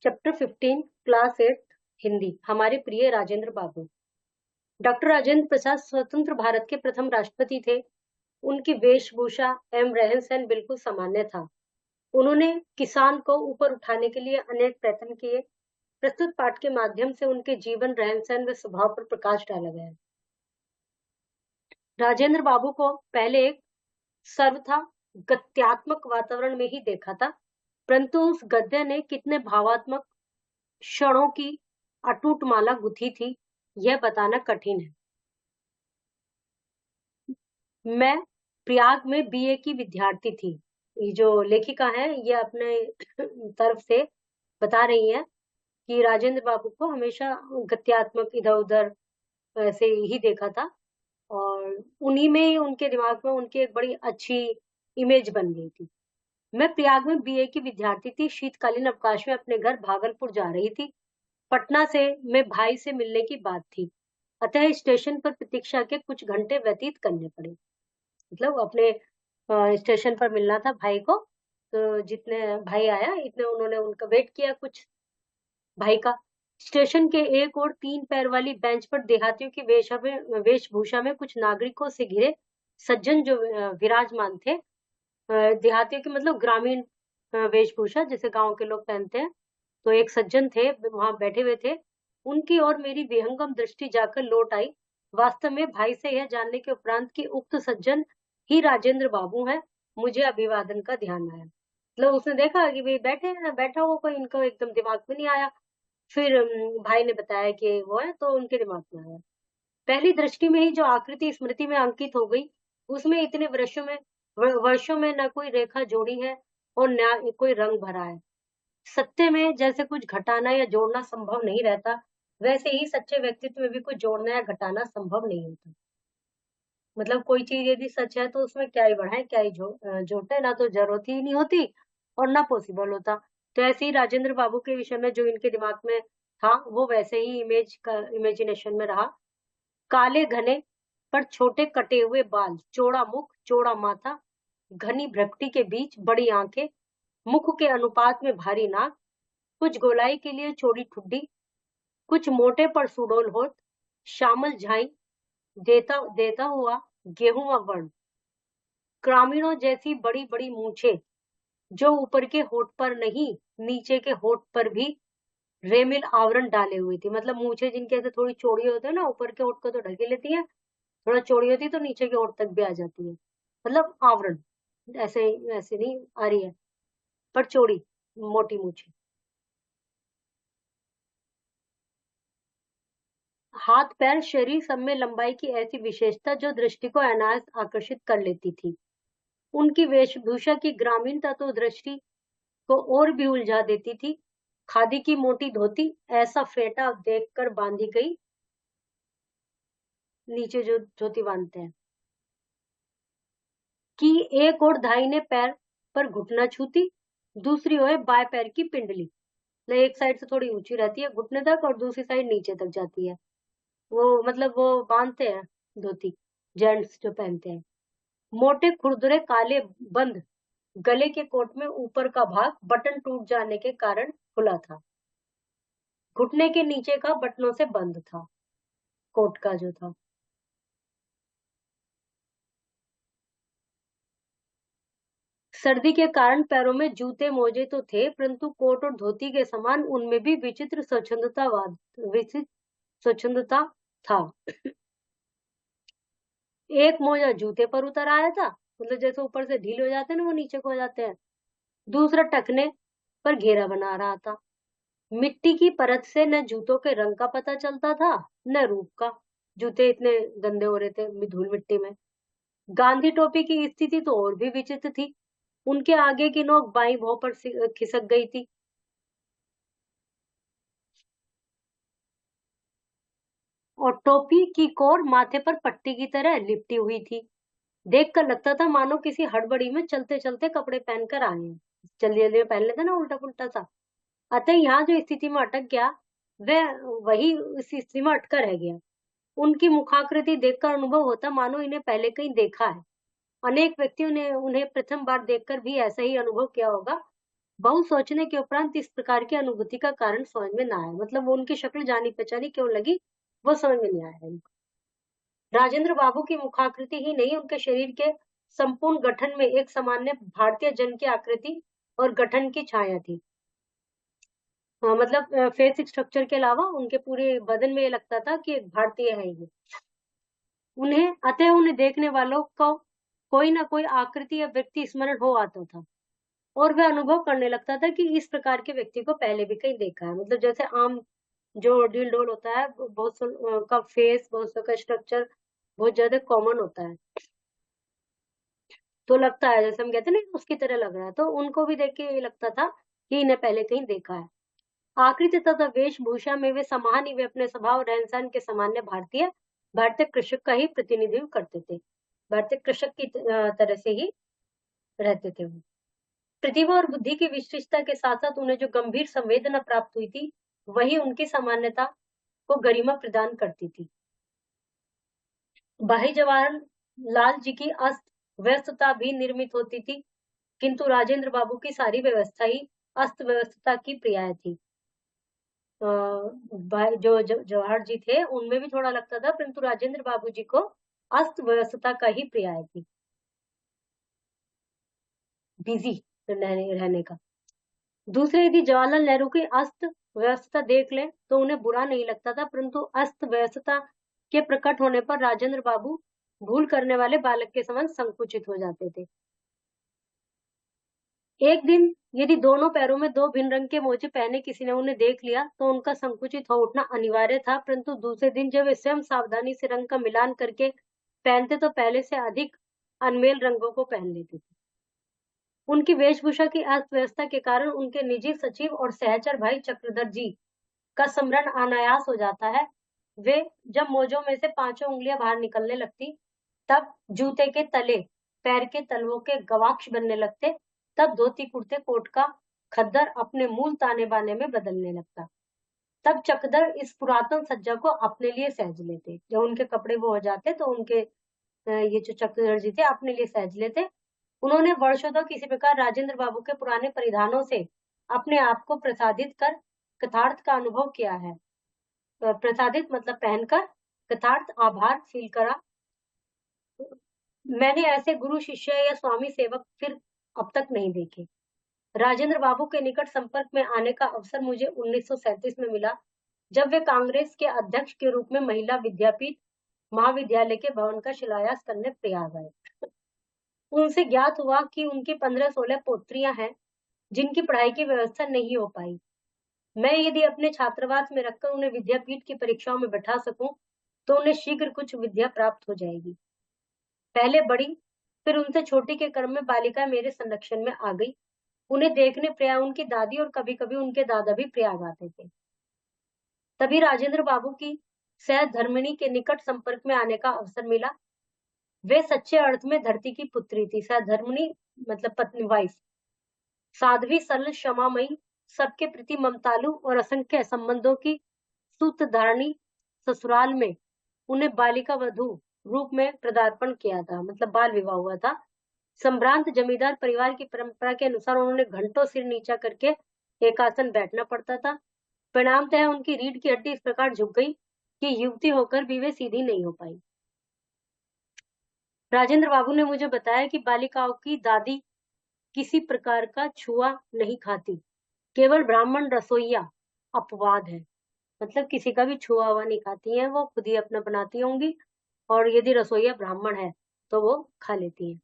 Chapter 15 class 8 Hindi. हमारे प्रिय राजेंद्र बाबू। Doctor Rajendra Prasad स्वतंत्र भारत के प्रथम राष्ट्रपति थे। उनकी वेशभूषा एवं रहन सहन बिल्कुल सामान्य था। उन्होंने किसान को ऊपर उठाने के लिए अनेक प्रयत्न किए। प्रस्तुत पाठ के माध्यम से उनके जीवन, रहन सहन व स्वभाव पर प्रकाश डाला गया है। राजेंद्र बाबू को पहले एक सर्वथा गद्यात्मक वातावरण में ही देखा था, परंतु उस गद्य ने कितने भावात्मक क्षणों की अटूट माला गुथी थी, यह बताना कठिन है। मैं प्रयाग में बीए की विद्यार्थी थी। ये जो लेखिका है, ये अपने तरफ से बता रही है कि राजेंद्र बाबू को हमेशा गत्यात्मक इधर उधर ऐसे ही देखा था, और उन्हीं में उनके दिमाग में उनकी एक बड़ी अच्छी इमेज बन गई थी। मैं प्रयाग में बीए की विद्यार्थी थी। शीतकालीन अवकाश में अपने घर भागलपुर जा रही थी। पटना से मैं भाई से मिलने की बात थी, अतः स्टेशन पर प्रतीक्षा के कुछ घंटे व्यतीत करने पड़े। मतलब अपने स्टेशन पर मिलना था भाई को, तो जितने भाई आया इतने उन्होंने उनका वेट किया कुछ भाई का। स्टेशन के एक और 3 पैर वाली बेंच पर देहातियों की वेशभूषा में कुछ नागरिकों से घिरे सज्जन जो विराजमान थे। देहातियों की मतलब ग्रामीण वेशभूषा जैसे गांव के लोग पहनते हैं। तो एक सज्जन थे वहां बैठे हुए थे। उनकी और मेरी विहंगम दृष्टि जाकर लौट आई। वास्तव में भाई से यह जानने के उपरांत कि उक्त सज्जन ही राजेंद्र बाबू हैं, मुझे अभिवादन का ध्यान आया। मतलब उसने देखा कि भाई बैठे हैं, बैठा हुआ कोई, इनको एकदम दिमाग में नहीं आया। फिर भाई ने बताया कि वो है, तो उनके दिमाग में आया। पहली दृष्टि में ही जो आकृति स्मृति में अंकित हो गई, उसमें इतने वर्षों में न कोई रेखा जोड़ी है और न कोई रंग भरा है। सत्य में जैसे कुछ घटाना या जोड़ना संभव नहीं रहता, वैसे ही सच्चे व्यक्तित्व में भी कुछ जोड़ना या घटाना संभव नहीं होता। मतलब कोई चीज यदि सच है तो उसमें क्या ही बढ़ाएं, क्या ही जोड़ते, ना तो जरूरत ही नहीं होती और ना पॉसिबल होता। तो ऐसे ही राजेंद्र बाबू के विषय में जो इनके दिमाग में था, वो वैसे ही इमेजिनेशन में रहा। काले घने पर छोटे कटे हुए बाल, चौड़ा मुख, चौड़ा माथा, घनी भ्रकटी के बीच बड़ी आंखें, मुख के अनुपात में भारी नाक, कुछ गोलाई के लिए चौड़ी ठुड्डी, कुछ मोटे पर सुडौल होठ, श्यामल झाई देता देता हुआ गेहूं वर्ण, ग्रामीणों जैसी बड़ी बड़ी मूछें जो ऊपर के होठ पर नहीं, नीचे के होठ पर भी रेमिल आवरण डाले हुई थी। मतलब मूछें जिनके ऐसे थोड़ी चौड़ी होती है ना, ऊपर के होठ को तो ढके लेती है, थोड़ा चौड़ी होती है तो नीचे के होठ तक भी आ जाती है। मतलब आवरण ऐसे ऐसे नहीं आ रही है, पर चौड़ी मोटी मूछें। हाथ पैर शरीर सब में लंबाई की ऐसी विशेषता जो दृष्टि को अनायास आकर्षित कर लेती थी। उनकी वेशभूषा की ग्रामीणता तो दृष्टि को और भी उलझा देती थी। खादी की मोटी धोती ऐसा फेटा देखकर बांधी गई, नीचे जो धोती बांधते हैं, कि एक और दाहिने पैर पर घुटना छूती, दूसरी ओर बाएं पैर की पिंडली, मतलब एक साइड से थोड़ी ऊंची रहती है घुटने तक और दूसरी साइड नीचे तक जाती है। वो मतलब वो बांधते हैं धोती, जेंट्स जो पहनते हैं। मोटे खुरदुरे काले बंद गले के कोट में ऊपर का भाग बटन टूट जाने के कारण खुला था, घुटने के नीचे का बटनों से बंद था, कोट का जो था। सर्दी के कारण पैरों में जूते मोजे तो थे, परंतु कोट और धोती के समान उनमें भी विचित्र स्वच्छंदता था। एक मोजा जूते पर उतर आया था, मतलब जैसे ऊपर से ढीले हो जाते हैं ना, वो नीचे को हो जाते हैं। दूसरा टखने पर घेरा बना रहा था। मिट्टी की परत से न जूतों के रंग का पता चलता था, न रूप का। जूते इतने गंदे हो रहे थे धूल मिट्टी में। गांधी टोपी की स्थिति तो और भी विचित्र थी। उनके आगे की नोक बाईं भौं पर खिसक गई थी और टोपी की कोर माथे पर पट्टी की तरह लिपटी हुई थी। देखकर लगता था मानो किसी हड़बड़ी में चलते चलते कपड़े पहनकर आए हैं, जल्दी जल्दी में पहन लेते ना उल्टा पुल्टा सा। अतः यहाँ जो स्थिति में अटक गया, वह वही इस स्थिति में अटका रह गया। उनकी मुखाकृति देखकर अनुभव होता मानो इन्हें पहले कहीं देखा है। अनेक व्यक्तियों ने उन्हें प्रथम बार देखकर भी ऐसा ही अनुभव किया होगा। बहुत सोचने के उपरांत इस प्रकार की अनुभूति का कारण समझ में ना आया। मतलब वो उनकी शक्ल जानी पहचानी क्यों लगी, वो समझ में नहीं आया उनको। राजेंद्र बाबू की मुखाकृति ही नहीं, उनके शरीर के संपूर्ण गठन में एक सामान्य भारतीय जन की आकृति और गठन की छाया थी। मतलब फेस स्ट्रक्चर के अलावा उनके पूरे बदन में ये लगता था कि एक भारतीय है ये। उन्हें देखने वालों को कोई ना कोई आकृति या व्यक्ति स्मरण हो आता था और वह अनुभव करने लगता था कि इस प्रकार के व्यक्ति को पहले भी कहीं देखा है। मतलब जैसे आम जो डील डोल होता है, बहुत का फेस, बहुत का स्ट्रक्चर बहुत ज्यादा कॉमन होता है, तो लगता है जैसे हम कहते हैं ना उसकी तरह लग रहा है, तो उनको भी देख के ये लगता था कि इन्हें पहले कहीं देखा है। आकृति तथा वेशभूषा में वे समान ही, वे अपने स्वभाव रहन सहन के सामान्य भारतीय कृषक का ही प्रतिनिधित्व करते थे। भारतीय कृषक की तरह से ही रहते थे वो। प्रतिभा और बुद्धि की विशिष्टता के साथ साथ उन्हें जो गंभीर संवेदना प्राप्त हुई थी, वही उनकी सामान्यता को गरिमा प्रदान करती थी। भाई जवाहरलाल जी की अस्त व्यस्तता भी निर्मित होती थी, किंतु राजेंद्र बाबू की सारी व्यवस्था ही अस्त व्यवस्था की पर्याय थी। भाई जो जवाहर जी थे उनमें भी थोड़ा लगता था, परंतु राजेंद्र बाबू जी को अस्त व्यवस्था का ही पर्याय थी, बिजी रहने का। दूसरे, यदि जवाहरलाल नेहरू की अस्त व्यवस्था देख लें तो उन्हें बुरा नहीं लगता था, परंतु अस्त व्यवस्था के प्रकट होने पर राजेंद्र बाबू भूल करने वाले बालक के समान संकुचित हो जाते थे। एक दिन यदि दोनों पैरों में दो भिन्न रंग के मोजे पहने किसी ने उन्हें देख लिया तो उनका संकुचित हो उठना अनिवार्य था, परंतु दूसरे दिन जब वे स्वयं सावधानी से रंग का मिलान करके पहनते तो पहले से अधिक अनमेल रंगों को पहन लेते थे। उनकी वेशभूषा की अर्थव्यवस्था के कारण उनके निजी सचिव और सहचर भाई चक्रधर जी का स्मरण अनायास हो जाता है। वे जब मोजों में से पांचों उंगलियां बाहर निकलने लगती, तब जूते के तले पैर के तलवों के गवाक्ष बनने लगते, तब धोती कुर्ते कोट का खद्दर अपने मूल ताने बाने में बदलने लगता। तब चकदर इस पुरातन सज्जा को अपने लिए सहज लेते। जब उनके कपड़े वो हो जाते तो उनके ये जो चक्रधर जी थे अपने लिए सहज लेते। उन्होंने वर्षों तक किसी प्रकार राजेंद्र बाबू के पुराने परिधानों से अपने आप को प्रसादित कर कृतार्थ का अनुभव किया है। प्रसादित मतलब पहनकर कृतार्थ आभार फील करा। मैंने ऐसे गुरु शिष्य या स्वामी सेवक फिर अब तक नहीं देखे। राजेंद्र बाबू के निकट संपर्क में आने का अवसर मुझे 1937 में मिला, जब वे कांग्रेस के अध्यक्ष के रूप में महिला विद्यापीठ महाविद्यालय के भवन का शिलान्यास करने प्रयाग आए। उनसे ज्ञात हुआ कि उनकी 15-16 पोत्रियां हैं जिनकी पढ़ाई की व्यवस्था नहीं हो पाई। मैं यदि अपने छात्रावास में रखकर उन्हें विद्यापीठ की परीक्षाओं में बैठा सकूं तो उन्हें शीघ्र कुछ विद्या प्राप्त हो जाएगी। पहले बड़ी फिर उनसे छोटी के क्रम में बालिका मेरे संरक्षण में आ गई। उन्हें देखने प्रयाग उनकी दादी और कभी कभी उनके दादा भी प्रयाग आते थे। तभी राजेंद्र बाबू की सहधर्मिणी के निकट संपर्क में आने का अवसर मिला। वे सच्चे अर्थ में धरती की पुत्री थी। सहधर्मिणी मतलब पत्नी, वाइफ, साध्वी, सरल, क्षमामयी, सबके प्रति ममतालु और असंख्य संबंधों की सूत्रधारणी। ससुराल में उन्हें बालिका वधू रूप में पदार्पण किया था, मतलब बाल विवाह हुआ था। संभ्रांत जमींदार परिवार की परंपरा के अनुसार उन्होंने घंटों सिर नीचा करके एक आसन बैठना पड़ता था। परिणामतः उनकी रीढ़ की हड्डी इस प्रकार झुक गई कि युवती होकर भी वे सीधी नहीं हो पाई। राजेंद्र बाबू ने मुझे बताया कि बालिकाओं की दादी किसी प्रकार का छुआ नहीं खाती, केवल ब्राह्मण रसोइया अपवाद है। मतलब किसी का भी छुआ हुआ नहीं खाती हैं, वो खुद ही अपना बनाती होंगी, और यदि रसोइया ब्राह्मण है तो वो खा लेती है।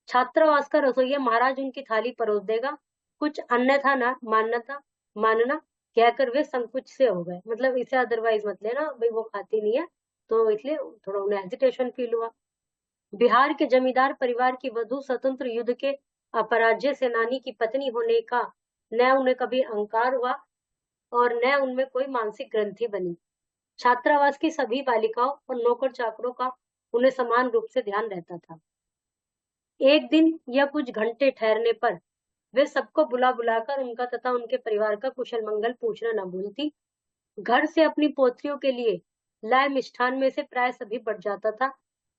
छात्रावास का रसोइया महाराज उनकी थाली परोस देगा, कुछ अन्यथा ना मानना कहकर वे संकुच से हो गए। मतलब इसे अदरवाइज मत लेना भाई, वो खाती नहीं है, तो इसलिए थोड़ा उन्हें हेजिटेशन फील हुआ। बिहार के जमींदार परिवार की वधू स्वतंत्र युद्ध के अपराज्य सेनानी की पत्नी होने का न उन्हें कभी अहंकार हुआ और न उनमें कोई मानसिक ग्रंथि बनी। छात्रावास की सभी बालिकाओं और नौकर चाकरों का उन्हें समान रूप से ध्यान रहता था। एक दिन या कुछ घंटे ठहरने पर वे सबको बुला बुलाकर उनका तथा उनके परिवार का कुशल मंगल पूछना न भूलती। घर से अपनी पोत्रियों के लिए लाए मिष्ठान में से प्राय सभी बढ़ जाता था।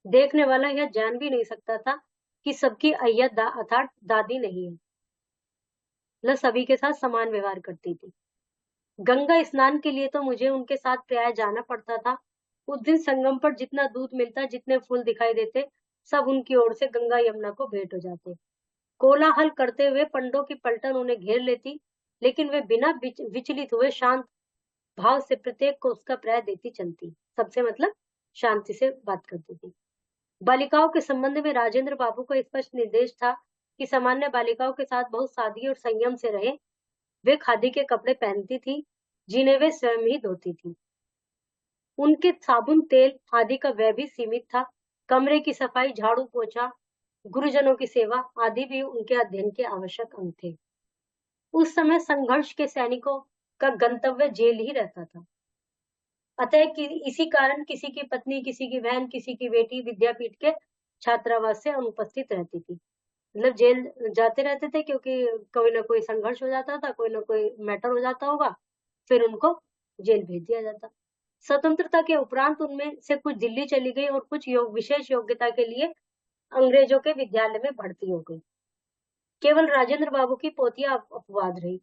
देखने वाला यह जान भी नहीं सकता था कि सबकी अय्यत अर्थात दादी नहीं है। मतलब सभी के साथ समान व्यवहार करती थी। गंगा स्नान के लिए तो मुझे उनके साथ प्रायः जाना पड़ता था। उस दिन संगम पर जितना दूध मिलता, जितने फूल दिखाई देते, सब उनकी ओर से गंगा यमुना को भेंट हो जाते। कोलाहल करते हुए पंडों की पलटन उन्हें घेर लेती, लेकिन वे बिना विचलित हुए शांत भाव से प्रत्येक को उसका प्राय देती चलती। सबसे मतलब शांति से बात करती थी। बालिकाओं के संबंध में राजेंद्र बाबू का स्पष्ट निर्देश था कि सामान्य बालिकाओं के साथ बहुत सादगी और संयम से रहे। वे खादी के कपड़े पहनती थी, जिन्हें वे स्वयं ही धोती थी। उनके साबुन, तेल आदि का व्यय भी सीमित था। कमरे की सफाई, झाड़ू पोछा, गुरुजनों की सेवा आदि भी उनके अध्ययन के आवश्यक अंग थे। उस समय संघर्ष के सैनिकों का गंतव्य जेल ही रहता था। अतः कि इसी कारण किसी की पत्नी, किसी की बहन, किसी की बेटी विद्यापीठ के छात्रावास से अनुपस्थित रहती थी। मतलब जेल जाते रहते थे, क्योंकि कोई ना कोई संघर्ष हो जाता था, कोई ना कोई मैटर हो जाता होगा, फिर उनको जेल भेज दिया जाता। स्वतंत्रता के उपरांत उनमें से कुछ दिल्ली चली गई और कुछ विशेष योग्यता के लिए अंग्रेजों के विद्यालय में भर्ती हो गई। केवल राजेंद्र बाबू की पोतियां अपवाद रही।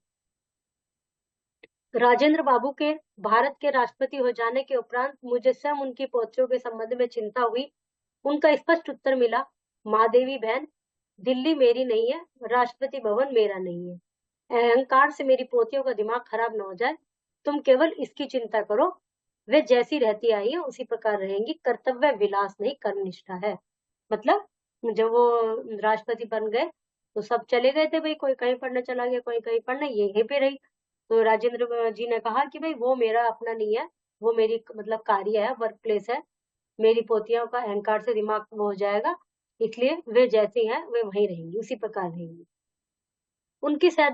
राजेंद्र बाबू के भारत के राष्ट्रपति हो जाने के उपरांत मुझे स्वयं उनकी पोतियों के संबंध में चिंता हुई। उनका स्पष्ट उत्तर मिला, महादेवी बहन, दिल्ली मेरी नहीं है, राष्ट्रपति भवन मेरा नहीं है। अहंकार से मेरी पोतियों का दिमाग खराब न हो जाए, तुम केवल इसकी चिंता करो, वे जैसी रहती आई है उसी प्रकार रहेंगी। कर्तव्य विलास नहीं, कर्मनिष्ठा है। मतलब जब वो राष्ट्रपति बन गए तो सब चले गए थे भाई, कोई कहीं पढ़ने चला गया, कोई कहीं पढ़ने, यहीं पे रही। तो राजेंद्र जी ने कहा कि भाई वो मेरा अपना नहीं है, वो मेरी मतलब कार्य है, वर्क प्लेस है। मेरी पोतियों का अहंकार से दिमाग वो हो जाएगा, इसलिए वे जैसी हैं वे वहीं रहेंगी, उसी प्रकार रहेंगी। उनकी शायद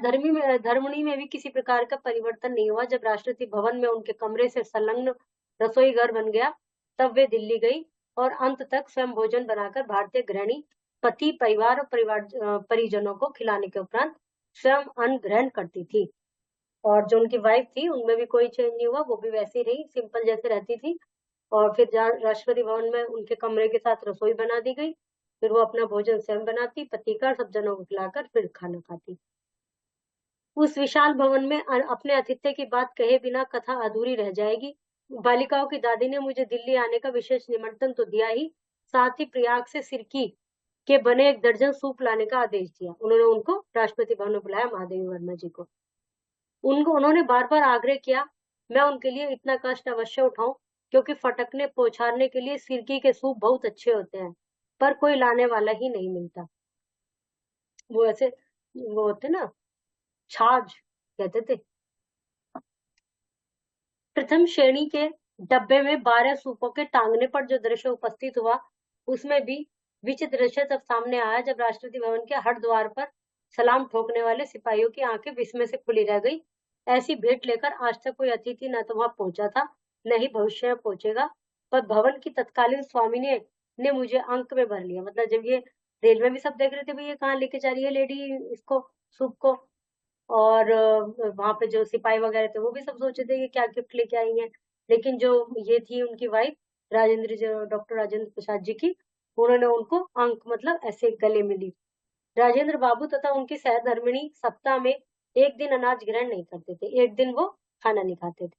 धर्मणी में भी किसी प्रकार का परिवर्तन नहीं हुआ। जब राष्ट्रपति भवन में उनके कमरे से संलग्न रसोई घर बन गया, तब वे दिल्ली गई और अंत तक स्वयं भोजन बनाकर भारतीय गृहिणी पति, परिवार और परिजनों को खिलाने के उपरांत स्वयं अन्न ग्रहण करती थी। और जो उनकी वाइफ थी उनमें भी कोई चेंज नहीं हुआ, वो भी वैसी रही, सिंपल जैसे रहती थी। और फिर राष्ट्रपति भवन में उनके कमरे के साथ रसोई बना दी गई, फिर वो अपना भोजन स्वयं बनाती, पति का, सब जनों को खिलाकर फिर खाना खाती। उस विशाल भवन में अपने आतिथ्य की बात कहे बिना कथा अधूरी रह जाएगी। बालिकाओं की दादी ने मुझे दिल्ली आने का विशेष निमंत्रण तो दिया ही, साथ ही प्रयाग से सिरकी के बने 1 दर्जन सूप लाने का आदेश दिया। उन्होंने उनको राष्ट्रपति भवन में बुलाया, महादेवी वर्मा जी को। उन्होंने बार बार आग्रह किया मैं उनके लिए इतना कष्ट अवश्य उठाऊं, क्योंकि फटकने पोछारने के लिए सिरकी के सूप बहुत अच्छे होते हैं, पर कोई लाने वाला ही नहीं मिलता। वो ऐसे वो होते ना, छाछ कहते थे। प्रथम श्रेणी के डब्बे में 12 सूपों के टांगने पर जो दृश्य उपस्थित हुआ, उसमें भी विचित्र दृश्य तब सामने आया जब राष्ट्रपति भवन के हर द्वार पर सलाम ठोकने वाले सिपाहियों की आंखें विस्मय से खुली रह गई। ऐसी भेंट लेकर आज तक कोई अतिथि न तो वहां पहुंचा था, न ही भविष्य में पहुंचेगा। पर भवन की तत्कालीन स्वामी ने मुझे अंक में भर लिया। मतलब जब ये रेल में भी सब देख रहे थे भाई ये कहाँ लेके जा रही है लेडी इसको, सूप को, और वहां पे जो सिपाही वगैरह थे वो भी सब सोचे थे कि क्या गिफ्ट लेके आई हैं। लेकिन जो ये थी उनकी वाइफ डॉक्टर राजेंद्र प्रसाद जी की, उन्होंने उनको अंक मतलब ऐसे गले मिली। राजेंद्र बाबू तथा उनकी सहधर्मिणी सप्ताह में 1 दिन अनाज ग्रहण नहीं करते थे, 1 दिन वो खाना नहीं खाते थे।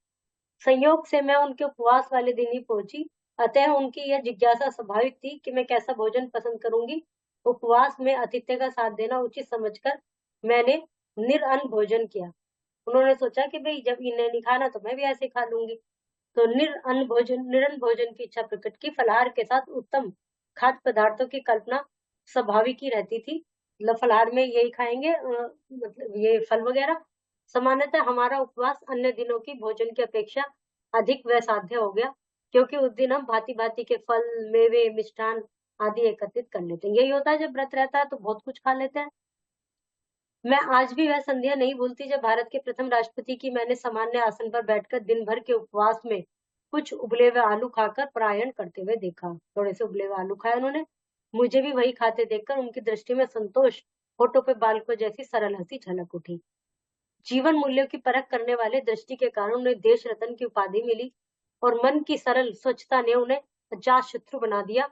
संयोग से मैं उनके उपवास वाले दिन ही पहुंची, अतः उनकी यह जिज्ञासा स्वाभाविक थी कि मैं कैसा भोजन पसंद करूंगी। उपवास में आतिथ्य का साथ देना उचित समझकर मैंने निरअन्न भोजन किया। उन्होंने सोचा कि भाई जब इन्हें नहीं खाना तो मैं भी ऐसे खा लूंगी। तो निरअन्न भोजन की इच्छा प्रकट की। फलाहार के साथ उत्तम खाद्य पदार्थों की कल्पना स्वाभाविक ही रहती थी। मतलब फलाहार में यही खाएंगे, मतलब ये फल वगैरह। सामान्यतः हमारा उपवास अन्य दिनों की भोजन की अपेक्षा अधिक वैसाध्य हो गया, क्योंकि उस दिन हम भांति भांति के फल, मेवे, मिष्ठान आदि एकत्रित कर लेते हैं। यही होता है जब व्रत रहता है तो बहुत कुछ खा लेते हैं। मैं आज भी वह संध्या नहीं भूलती जब भारत के प्रथम राष्ट्रपति की मैंने सामान्य आसन पर बैठकर दिन भर के उपवास में कुछ उबले हुए आलू खाकर पलायन करते हुए देखा। थोड़े से उबले हुए आलू खाए उन्होंने। मुझे भी वही खाते देखकर उनकी दृष्टि में संतोष, होठों पे बालकों जैसी सरल हंसी झलक उठी। जीवन मूल्यों की परख करने वाले दृष्टि के कारण उन्हें देश रत्न की उपाधि मिली, और मन की सरल स्वच्छता ने उन्हें अजात शत्रु बना दिया।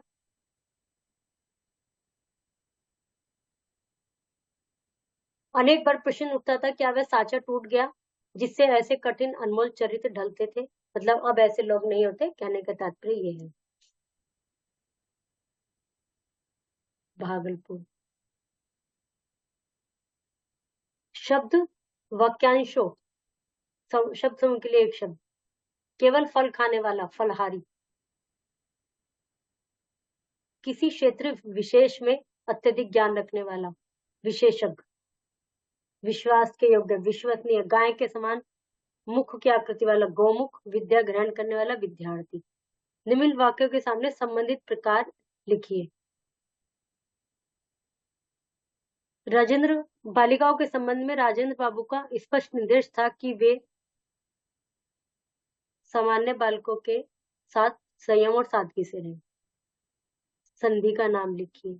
अनेक बार प्रश्न उठता था, क्या वह साँचा टूट गया जिससे ऐसे कठिन अनमोल चरित्र ढलते थे? मतलब अब ऐसे लोग नहीं होते, कहने का तात्पर्य ये है। भागलपुर। शब्द वाक्यांशों, शब्द समूह के लिए एक शब्द। केवल फल खाने वाला, फलहारी। किसी क्षेत्र विशेष में अत्यधिक ज्ञान रखने वाला, विशेषज्ञ। विश्वास के योग्य, विश्वसनीय, गाय के समान मुख की आकृति वाला, गोमुख, विद्या ग्रहण करने वाला, विद्यार्थी। निम्न वाक्यों के सामने संबंधित प्रकार लिखिए। राजेंद्र बालिकाओं के संबंध में राजेंद्र बाबू का स्पष्ट निर्देश था कि वे सामान्य बालकों के साथ संयम और सादगी से रहें। संधि का नाम लिखिए।